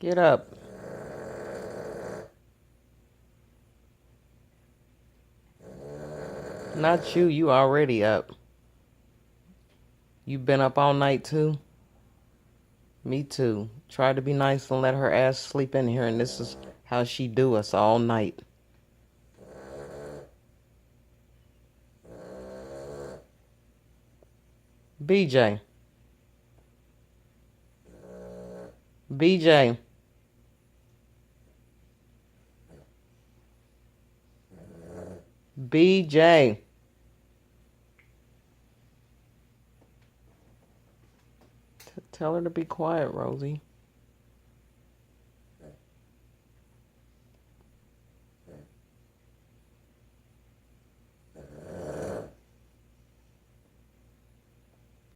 Get up. Not you. You already up. You been up all night too? Me too. Tried to be nice and let her ass sleep in here, and this is how she do us all night. BJ. BJ. BJ. Tell her to be quiet, Rosie.